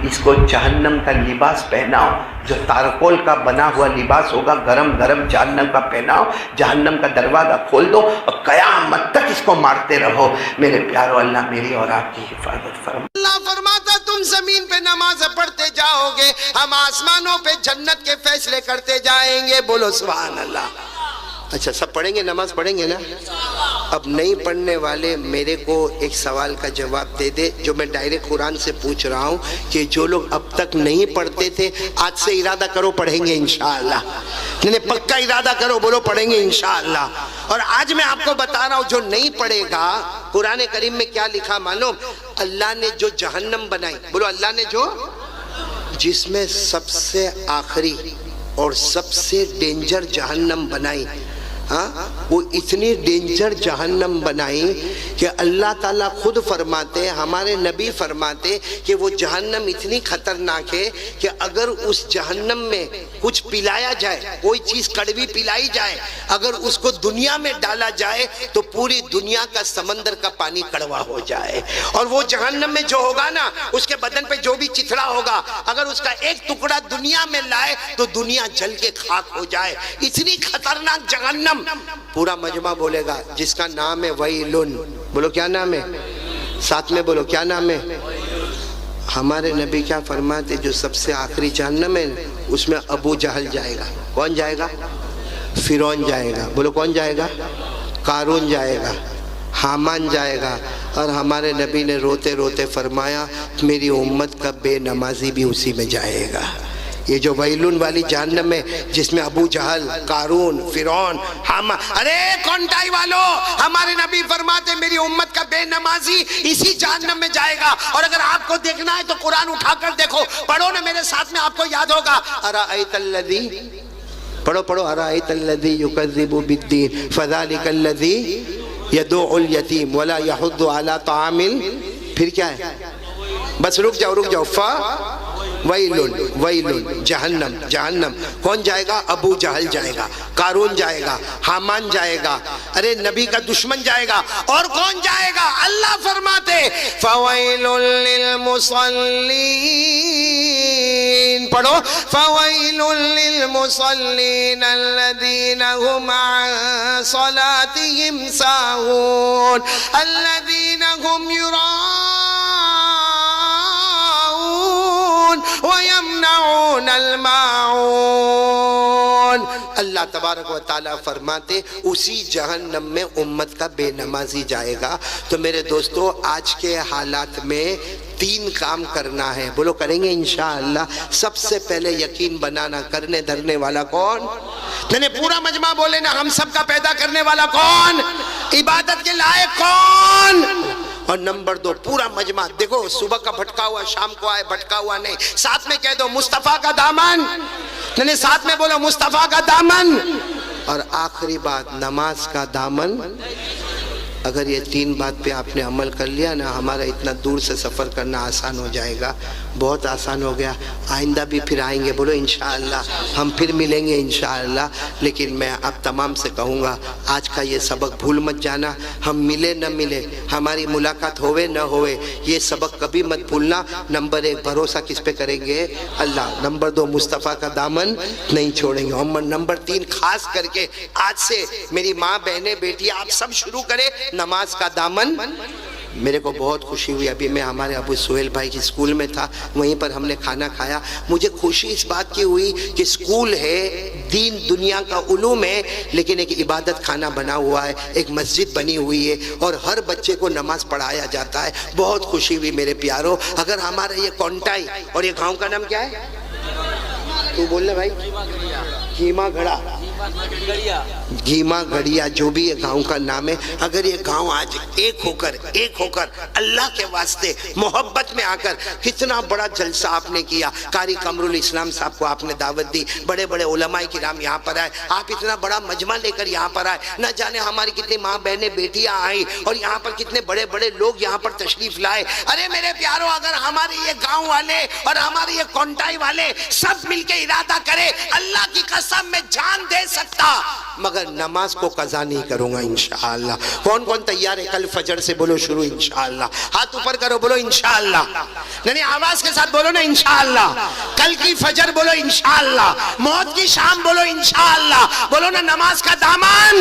इसको जहन्नम का लिबास पहनाओ, जो तारकोल का बना हुआ लिबास होगा, गरम गरम जहन्नम का पहनाओ, जहन्नम का दरवाज़ा खोल दो और क़यामत तक इसको मारते रहो। मेरे प्यारो, अल्लाह मेरी और आपकी हिफाजत फरमा। अल्लाह फरमाता तुम जमीन पे नमाज पढ़ते जाओगे, हम आसमानों पे जन्नत के फैसले करते जाएंगे। बोलो सुभान अल्लाह। अच्छा, सब पढ़ेंगे, नमाज पढ़ेंगे ना? अब नहीं पढ़ने वाले मेरे को एक सवाल का जवाब दे दे, जो मैं डायरेक्ट कुरान से पूछ रहा हूँ, कि जो लोग अब तक नहीं पढ़ते थे, आज से इरादा करो पढ़ेंगे इंशाअल्लाह। नहीं, पक्का इरादा करो, बोलो पढ़ेंगे इंशाअल्लाह। और आज मैं आपको बता रहा हूँ, जो नहीं पढ़ेगा, कुरान करीम में क्या लिखा मालूम? अल्लाह ने जो जहन्नम बनाई, बोलो अल्लाह ने जो, जिसमें सबसे आखिरी और सबसे डेंजर जहन्नम बनाई, हाँ, वो इतनी डेंजर जहन्नम बनाई कि अल्लाह ताला खुद फरमाते, हमारे नबी फरमाते कि वो जहन्नम इतनी खतरनाक है कि अगर उस जहन्नम में कुछ पिलाया जाए, कोई चीज कड़वी पिलाई जाए, अगर उसको दुनिया में डाला जाए तो पूरी दुनिया का समंदर का पानी कड़वा हो जाए। और वो जहन्नम में जो होगा ना, उसके बदन पे जो भी चिथड़ा होगा, अगर उसका एक टुकड़ा दुनिया में लाए तो दुनिया जल के खाक हो जाए। इतनी खतरनाक जहन्नम। पूरा मजमा बोलेगा, जिसका नाम है वैलुन। बोलो क्या नाम है? साथ में बोलो क्या नाम है? हमारे नबी क्या फरमाते, जो सबसे आखिरी जहन्नम है उसमें अबू जहल जाएगा। कौन जाएगा? फिरौन जाएगा। बोलो कौन जाएगा? कारून जाएगा, हामान जाएगा। और हमारे नबी ने रोते रोते फरमाया, मेरी उम्मत का बेनमाजी भी उसी में जाएगा। ये जो वैलुन वाली जहन्नम में, जिसमें अबू जहल, कारून, फिरौन, हामा, अरे कौनटाई वालों, हमारे नबी फरमाते मेरी उम्मत का बेनमाजी इसी जहन्नम में जाएगा। और अगर आपको देखना है तो कुरान उठाकर देखो, पढ़ो ना मेरे साथ में, आपको याद होगा। अराअयतल्लज़ी, पढ़ो पढ़ो, अराअयतल्लज़ी युकज़्ज़िबु बिद्दीन फ़ज़ालिकल्लज़ी यदुउल यतीम वला यहुद्दु अला तामिल, फिर क्या है? बस रुक जाओ। वैलुन, वैलुन, जहन्नम, जहन्नम। कौन जाएगा? अबू जहल जाएगा, कारून जाएगा, हामान जाएगा, अरे नबी का दुश्मन जाएगा। और कौन जाएगा? अल्लाह फरमाते फवैलुल लिल मुसल्लीन, पढ़ो, फवैलुल लिल मुसल्लीन अल्लज़ीना हुम अन सलातिहिम साहून अल्लज़ीना हुम वयमनऊन अलमाऊन। अल्लाह तबारक व तआला फरमाते उसी जहन्नम में उम्मत का बेनमाजी जाएगा। तो मेरे दोस्तों, आज के हालात में 3 काम करना है। बोलो करेंगे इंशाअल्लाह। सबसे पहले यकीन बनाना, करने धरने वाला कौन? मैंने पूरा मजमा बोले ना, हम सब का पैदा करने वाला कौन? इबादत के लायक कौन? और नंबर 2, पूरा मजमा देखो, सुबह का भटका हुआ शाम को आए, भटका हुआ नहीं। साथ में कह दो मुस्तफा का दामन, नहीं साथ में बोलो मुस्तफा का दामन। और आखिरी बात, नमाज का दामन। अगर ये 3 बात पे आपने अमल कर लिया ना, हमारा इतना दूर से सफ़र करना आसान हो जाएगा, बहुत आसान हो गया। आइंदा भी फिर आएंगे, बोलो इंशाअल्लाह, हम फिर मिलेंगे इंशाअल्लाह। लेकिन मैं अब तमाम से कहूँगा, आज का ये सबक भूल मत जाना। हम मिले न मिले, हमारी मुलाकात होवे न होवे, ये सबक कभी मत भूलना। नंबर 1, भरोसा किस पे करेंगे? अल्लाह। नंबर 2, मुस्तफ़ा का दामन नहीं छोड़ेंगे। और नंबर 3, खास करके आज से मेरी माँ, बहनें, बेटी, आप सब शुरू करें नमाज का दामन। मेरे को बहुत खुशी हुई, अभी मैं हमारे अबू सुहेल भाई की स्कूल में था, वहीं पर हमने खाना खाया। मुझे खुशी इस बात की हुई कि स्कूल है, दीन दुनिया का उलूम है, लेकिन एक इबादत खाना बना हुआ है, एक मस्जिद बनी हुई है और हर बच्चे को नमाज पढ़ाया जाता है। बहुत खुशी हुई मेरे प्यारों। अगर हमारा ये कौनटाई, और ये गाँव का नाम क्या है? तू बोल रहे भाई? घीमा घड़ा, घीमा गड़िया, जो भी ये गांव का नाम है। अगर ये गांव आज एक होकर अल्लाह के वास्ते मोहब्बत में आकर, कितना बड़ा जलसा आपने किया। कारी कमरुल इस्लाम साहब को आपने दावत दी, बड़े बड़े उलमाए किराम यहाँ पर आए, आप इतना बड़ा मजमा लेकर यहाँ पर आए। न जाने हमारी कितनी माँ बहनें बेटियाँ आई और यहाँ पर कितने बड़े बड़े लोग यहाँ पर तशरीफ लाए। अरे मेरे प्यारों, अगर हमारे ये गाँव वाले और हमारे ये कौनटाई वाले सब मिलके इरादा करे, अल्लाह की कसम में जान दे सकता, मगर नमाज को कज़ा नहीं करूंगा इंशाअल्लाह। कौन कौन तैयार है कल फजर से? बोलो शुरू इंशाअल्लाह। हाथ ऊपर करो, बोलो इंशाअल्लाह। नहीं, आवाज के साथ बोलो ना इंशाअल्लाह। कल की फजर बोलो इंशाअल्लाह। मौत की शाम बोलो इंशाअल्लाह। बोलो ना नमाज का दामन,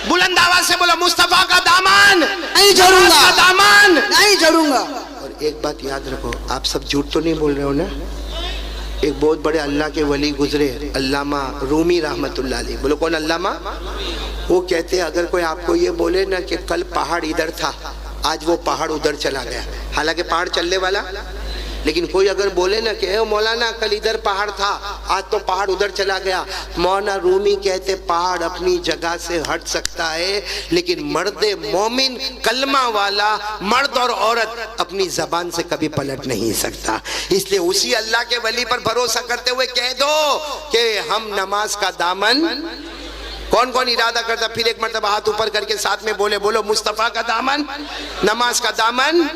बुलंद आवाज से बोलो मुस्तफा का दामन नहीं छोड़ूंगा, नमाज का दामन नहीं छोड़ूंगा। और एक बात याद रखो, आप सब झूठ तो नहीं बोल रहे हो ना? एक बहुत बड़े अल्लाह के वली गुजरे, अल्लामा रूमी रहमतुल्लाह अलैह। बोलो कौन अल्लामा? वो कहते हैं अगर कोई आपको ये बोले ना कि कल पहाड़ इधर था, आज वो पहाड़ उधर चला गया, हालांकि पहाड़ चलने वाला, लेकिन कोई अगर बोले ना कि मौलाना कल इधर पहाड़ था, आज तो पहाड़ उधर चला गया, मौलाना रूमी कहते पहाड़ अपनी जगह से हट सकता है, लेकिन मर्द मोमिन कलमा वाला मर्द और औरत अपनी जबान से कभी पलट नहीं सकता। इसलिए उसी अल्लाह के वली पर भरोसा करते हुए कह दो कि हम नमाज का दामन, कौन कौन इरादा करता? फिर एक मर्तबा हाथ ऊपर करके साथ में बोले, बोलो मुस्तफा का दामन, नमाज का दामन।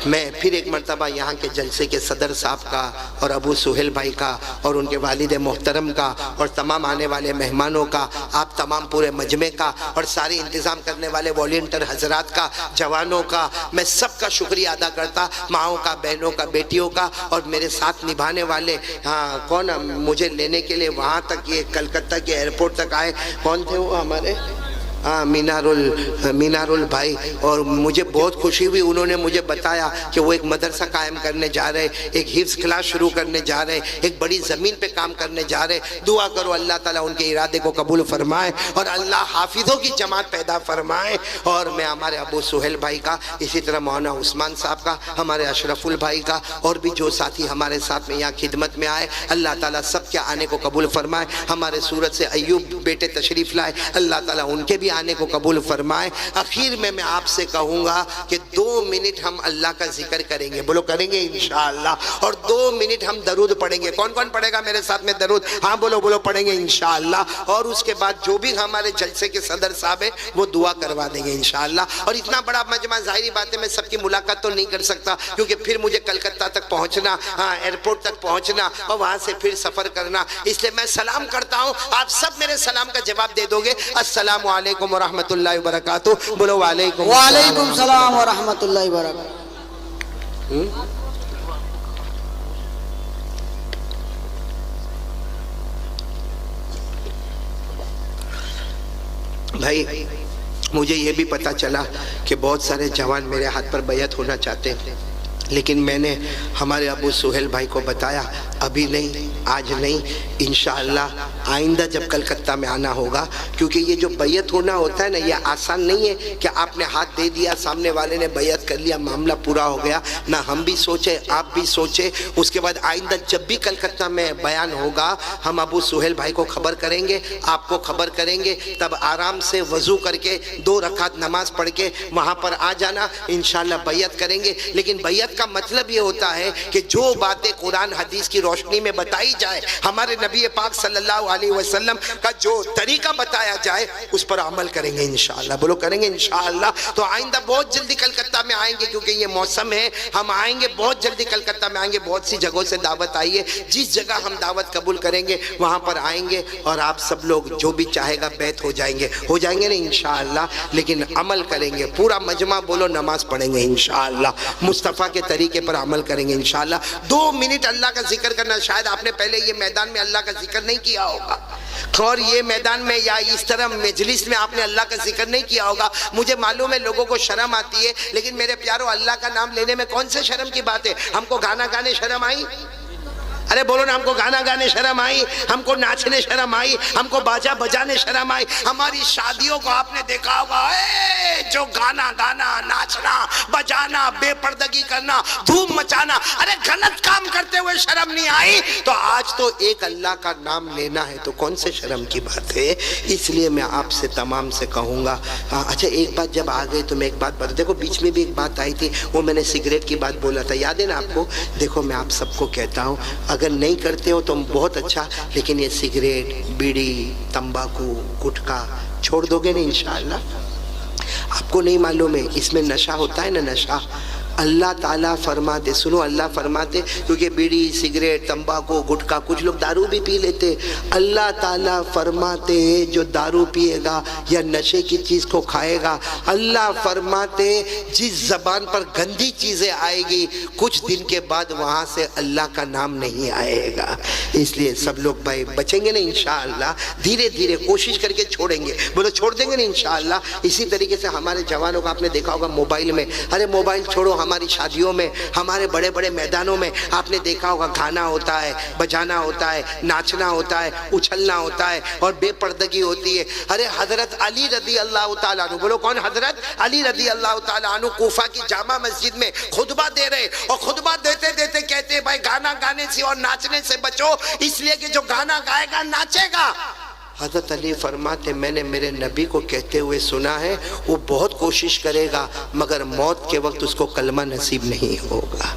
मैं फिर एक मर्तबा यहाँ के जलसे के सदर साहब का और अबू सुहेल भाई का और उनके वालिद मोहतरम का और तमाम आने वाले मेहमानों का, आप तमाम पूरे मजमे का और सारे इंतज़ाम करने वाले वॉलंटियर हजरात का, जवानों का, मैं सबका शुक्रिया अदा करता, माओं का, बहनों का, बेटियों का, और मेरे साथ निभाने वाले। हाँ, कौन मुझे लेने के लिए वहाँ तक, ये कलकत्ता के एयरपोर्ट तक आए, कौन थे वो हमारे? हाँ, मीनारुल भाई। और मुझे बहुत खुशी हुई, उन्होंने मुझे बताया कि वो एक मदरसा कायम करने जा रहे, एक हिफ्ज़ क्लास शुरू करने जा रहे, एक बड़ी ज़मीन पे काम करने जा रहे। दुआ करो अल्लाह ताला उनके इरादे को कबूल फरमाए और अल्लाह हाफिज़ों की जमात पैदा फरमाए। और मैं हमारे अबू सुहेल भाई का, इसी तरह मौलाना उस्मान साहब का, हमारे अशरफुल भाई का, और भी जो साथी हमारे साथ में यहाँ खिदमत में आए, अल्लाह ताला सब के आने को कबूल फरमाए। हमारे सूरत से अय्यूब बेटे तशरीफ़ लाए, अल्लाह ताला उनके भी आने को कबूल फरमाए। आखिर में मैं आपसे कहूंगा कि 2 मिनट हम अल्लाह का जिक्र करेंगे, बोलो करेंगे इंशाअल्लाह, और 2 मिनट हम दरूद पढ़ेंगे। कौन कौन पढ़ेगा मेरे साथ में दरूद? हाँ बोलो, बोलो पढ़ेंगे इंशाअल्लाह। और उसके बाद जो भी हमारे जलसे के सदर साहब है वो दुआ करवा देंगे इंशाअल्लाह। और इतना बड़ा मजमा, जाहिर बात है मैं सबकी मुलाकात तो नहीं कर सकता, क्योंकि फिर मुझे कलकत्ता तक पहुंचना, एयरपोर्ट तक पहुंचना और वहां से फिर सफर करना। इसलिए मैं सलाम करता हूं, आप सब मेरे सलाम का जवाब दे दोगे। अस्सलामु अलैकुम व रहमतुल्लाहि व बरकातुहू। बोलो वालेकुम वालेकुम सलाम व रहमतुल्लाहि व बरकातुहू। भाई, मुझे ये भी पता चला कि बहुत सारे जवान मेरे हाथ पर बैयत होना चाहते हैं, लेकिन मैंने हमारे अबू सुहेल भाई को बताया अभी नहीं, आज नहीं, इंशाअल्लाह आइंदा जब कलकत्ता में आना होगा। क्योंकि ये जो बैयत होना होता है ना, ये आसान नहीं है कि आपने हाथ दे दिया, सामने वाले ने बैयत कर लिया, मामला पूरा हो गया ना। हम भी सोचे, आप भी सोचे, उसके बाद आइंदा जब भी कलकत्ता में बयान होगा, हम अबू सुहेल भाई को खबर करेंगे, आपको खबर करेंगे, तब आराम से वज़ू करके 2 रकात नमाज पढ़ के वहाँ पर आ जाना, इंशाअल्लाह बैयत करेंगे। लेकिन बैयत का मतलब ये होता है कि जो बातें कुरान हदीस की रोशनी में बताई जाए, हमारे नबी पाक सल्लल्लाहु अलैहि वसल्लम का जो तरीका बताया जाए, उस पर अमल करेंगे इंशाअल्लाह। बोलो करेंगे इंशाअल्लाह। तो आइंदा बहुत जल्दी कलकत्ता में आएंगे, क्योंकि ये मौसम है, हम आएंगे बहुत जल्दी कलकत्ता में आएंगे। बहुत सी जगहों से दावत आई है, जिस जगह हम दावत कबूल करेंगे वहाँ पर आएंगे, और आप सब लोग जो भी चाहेगा बैत हो जाएंगे ना इंशाअल्लाह। लेकिन अमल करेंगे, पूरा मजमा बोलो नमाज पढ़ेंगे इंशाअल्लाह, मुस्तफ़ा के तरीके पर अमल करेंगे इंशाअल्लाह। 2 मिनट अल्लाह का जिक्र करना, शायद आपने पहले ये मैदान में अल्लाह का जिक्र नहीं किया होगा, और ये मैदान में या इस तरह मजलिस में आपने अल्लाह का जिक्र नहीं किया होगा। मुझे मालूम है लोगों को शर्म आती है, लेकिन मेरे प्यारों, अल्लाह का नाम लेने में कौन से शर्म की बात है? हमको गाना गाने शर्म आई? अरे बोलो ना, हमको गाना गाने शर्म आई, हमको नाचने शर्म आई, हमको बाजा बजाने शर्म आई। हमारी शादियों को आपने देखा होगा, जो गाना गाना, नाचना बजाना, बेपर्दगी करना, धूम मचाना, अरे गलत काम करते हुए शर्म नहीं आई, तो आज तो एक अल्लाह का नाम लेना है तो कौन से शर्म की बात है? इसलिए मैं आपसे तमाम से कहूँगा। अच्छा, एक बात जब आ गए तो मैं एक बात बता, देखो बीच में भी एक बात आई थी, वो मैंने सिगरेट की बात बोला था, याद है ना आपको? देखो मैं आप सबको कहता हूँ, अगर नहीं करते हो तो बहुत अच्छा, लेकिन ये सिगरेट, बीड़ी, तंबाकू, गुटखा छोड़ दोगे ना इंशाअल्लाह? आपको नहीं मालूम है इसमें नशा होता है ना, नशा اللہ تعالیٰ فرماتے، سنو اللہ فرماتے، کیونکہ بیڑی سگریٹ تمباکو گٹکا کچھ لوگ دارو بھی پی لیتے، اللہ تعالیٰ فرماتے جو دارو پیے گا یا نشے کی چیز کو کھائے گا، اللہ فرماتے جس زبان پر گندی چیزیں آئے گی کچھ دن کے بعد وہاں سے اللہ کا نام نہیں آئے گا۔ اس لیے سب لوگ بھائی بچیں گے نا انشاءاللہ، دھیرے دھیرے کوشش کر کے چھوڑیں گے، بولو چھوڑ دیں گے نا انشاءاللہ۔ اسی طریقے سے ہمارے جوانوں کو آپ نے دیکھا ہوگا موبائل میں، ارے موبائل چھوڑو، ہماری شادیوں میں ہمارے بڑے بڑے میدانوں میں آپ نے دیکھا ہوگا گانا ہوتا ہے، بجانا ہوتا ہے، ناچنا ہوتا ہے، اچھلنا ہوتا ہے اور بے پردگی ہوتی ہے۔ ارے حضرت علی رضی اللہ تعالیٰ عنہ، بولو کون؟ حضرت علی رضی اللہ تعالیٰ عنہ کوفہ کی جامع مسجد میں خطبہ دے رہے، اور خطبہ دیتے دیتے کہتے بھائی گانا گانے سے اور ناچنے سے بچو، اس لیے کہ جو گانا گائے گا ناچے گا۔ حضرت علی فرماتے میں نے میرے نبی کو کہتے ہوئے سنا ہے وہ بہت کوشش کرے گا مگر موت کے وقت اس کو کلمہ نصیب نہیں ہوگا۔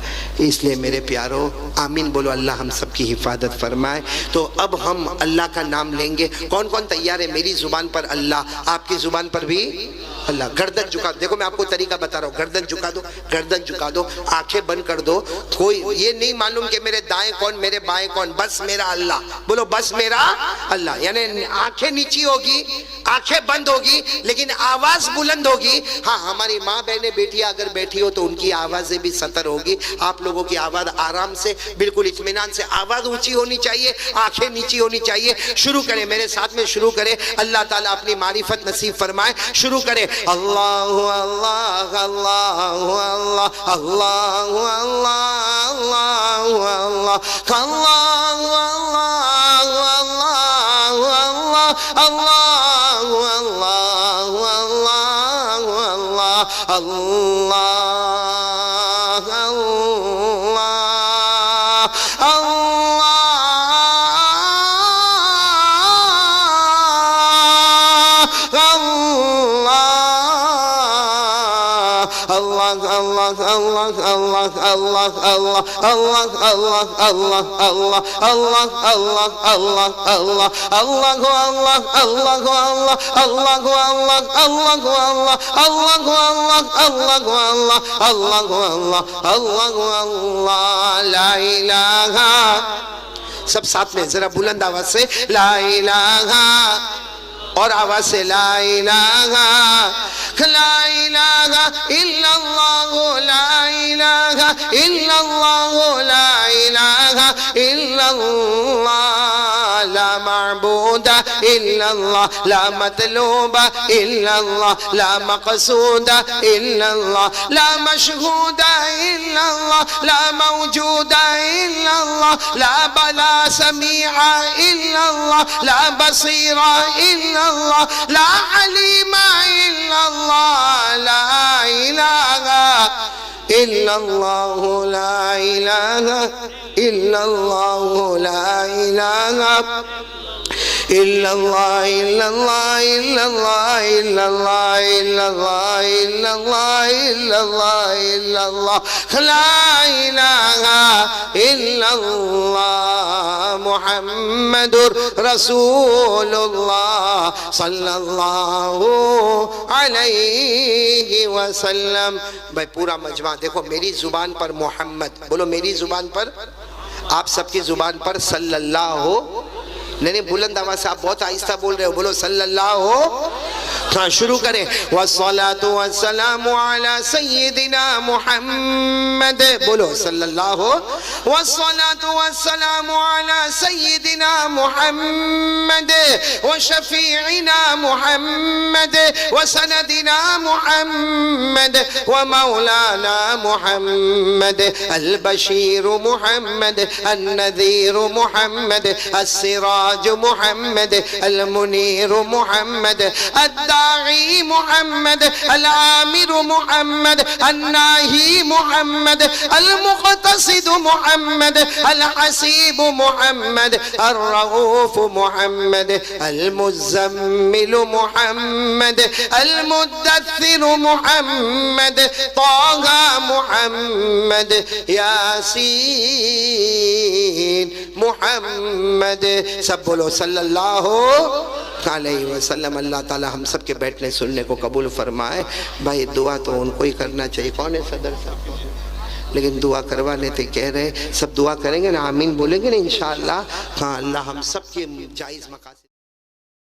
اس لیے میرے پیارو آمین بولو، اللہ ہم سب کی حفاظت فرمائے۔ تو اب ہم اللہ کا نام لیں گے۔ کون کون تیار ہے؟ میری زبان پر اللہ، آپ کی زبان پر بھی اللہ۔ گردن جھکا، دیکھو میں آپ کو طریقہ بتا رہا ہوں، گردن جھکا دو، گردن جھکا دو، آنکھیں بند کر دو، کوئی یہ نہیں معلوم کہ میرے دائیں کون میرے بائیں کون، بس میرا اللہ، بولو بس میرا اللہ۔ یعنی آنکھیں نیچی ہوگی، آنکھیں بند ہوگی لیکن آواز بلند ہوگی۔ ہاں ہماری ماں بہنیں بیٹیاں اگر بیٹھی ہو تو ان کی آوازیں بھی ستر ہوگی، آپ لوگوں کی آواز آرام سے بالکل اطمینان سے، آواز اونچی ہونی چاہیے، آنکھیں نیچی ہونی چاہیے۔ شروع کریں، میرے ساتھ میں شروع کریں، اللہ تعالیٰ اپنی معرفت نصیب فرمائے۔ شروع کریں، اللہ اللہ اللہ اللہ اللہ اللہ اللہ لا الہ، سب ساتھ میں ذرا بلند آواز سے لا الہ، اور آواز سے لا الہ لا الہ الا اللہ، لا الہ الا اللہ، لا الہ الا اللہ، لا معبود الا اللہ، لا مطلوب الا اللہ، لا مقصود الا اللہ، لا مشہود الا اللہ، لا موجود الا اللہ، لا بلا سمیع الا اللہ، لا بصیر الا اللہ، لا علیم الا اللہ، لا الہ الا اللہ، لا الہ الا اللہ، لا الہ الا اللہ، الا اللہ الا اللہ الا اللہ الا اللہ الا اللہ الا اللہ الا اللہ، لا الہ الا اللہ محمد رسول اللہ صلی اللہ علیہ وسلم۔ بھائی پورا مجمع دیکھو، میری زبان پر محمد، بولو میری زبان پر، آپ سب کی زبان پر صلی اللہ ہو، نہیں بلند آواز سے، آپ بہت آہستہ بول رہے ہو، بولو صلی اللہ ہو۔ ہاں شروع کریں، والصلاة والسلام على سیدنا محمد، بولو صلی اللہ ہو، والصلاة والسلام على سیدنا محمد وشفیعنا محمد وسندنا محمد ومولانا محمد البشیر محمد النذیر محمد السراج محمد المنیر محمد الداعی محمد العامر محمد الناہی محمد المقتصد محمد الحسیب محمد الرؤوف محمد المزمل محمد المدثر محمد طه محمد یاسین محمد. سب بولو صلی اللہ علیہ وسلم. اللہ تعالی ہم سب کے بیٹھنے سننے کو قبول فرمائے. بھائی دعا تو ان کو ہی کرنا چاہیے. کون ہے صدر صاحب؟ لیکن دعا کروانے تھے کہہ رہے. سب دعا کریں گے نا, آمین بولیں گے نا انشاءاللہ. ہاں اللہ ہم سب کے جائز مقاصد